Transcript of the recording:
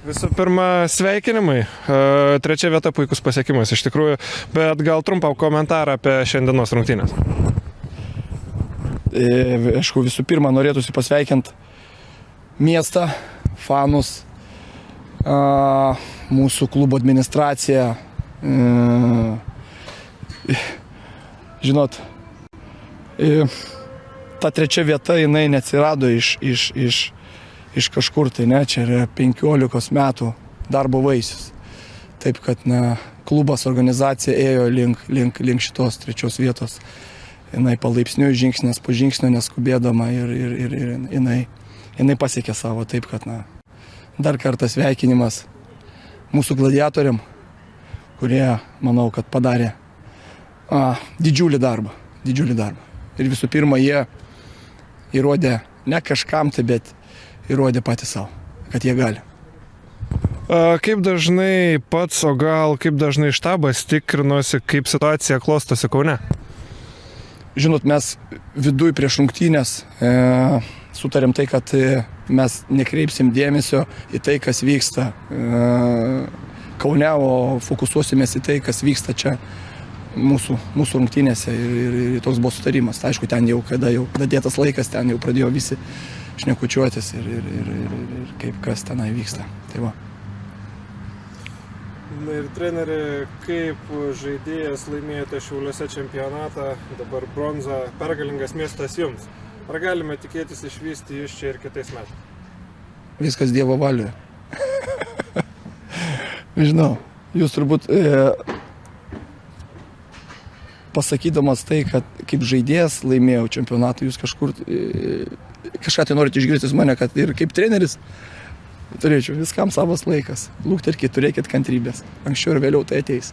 Visų pirma, sveikinimai. Trečia vieta puikus pasiekimas iš tikrųjų, bet gal trumpą komentarą apie šiandienos rungtynės. Aišku, visų pirma, norėtųsi pasveikinti miestą, fanus, mūsų klubo administraciją. Žinot, ta trečia vieta, jinai neatsirado iš kažkur, tai ne, čia yra 15 metų darbo vaisius. Taip, kad klubas, organizacija ėjo link šitos trečios vietos. Jinai palaipsniui žingsnis po žingsnio neskubėdama ir jinai pasiekė savo. Taip, kad dar kartą sveikinimas mūsų gladiatoriam, kurie, manau, kad padarė didžiulį darbą. Ir visų pirma, jie įrodė ne kažkam, tai bet įrodė patys savo, kad jie gali. Kaip dažnai pats, o gal kaip dažnai štabas tikrinosi, kaip situacija klostosi Kaune? Žinot, mes viduj prieš rungtynės sutarėm tai, kad mes nekreipsim dėmesio į tai, kas vyksta Kaune, o fokusuosimės į tai, kas vyksta čia mūsų rungtynėse ir toks buvo sutarimas. Aišku, ten jau, kada dėtas laikas, ten jau pradėjo visi šnekučiuotis ir kaip kas tenai vyksta. Tai va. Ir treneri, kaip žaidėjas laimėjote Šiauliuose čempionatą, dabar bronzą, pergalingas miestas jums. Ar galime tikėtis išvysti jūs čia ir kitais metais? Viskas Dievo valioje. Žinau, jūs turbūt pasakydamas tai, kad kaip žaidėjas laimėjau čempionatą, jūs kažką tai norite išgirsti mane, kad ir kaip treneris turėčiau viskam savas laikas. Lūkterkit, turėkit kantrybės. Anksčiau ir vėliau tai ateis.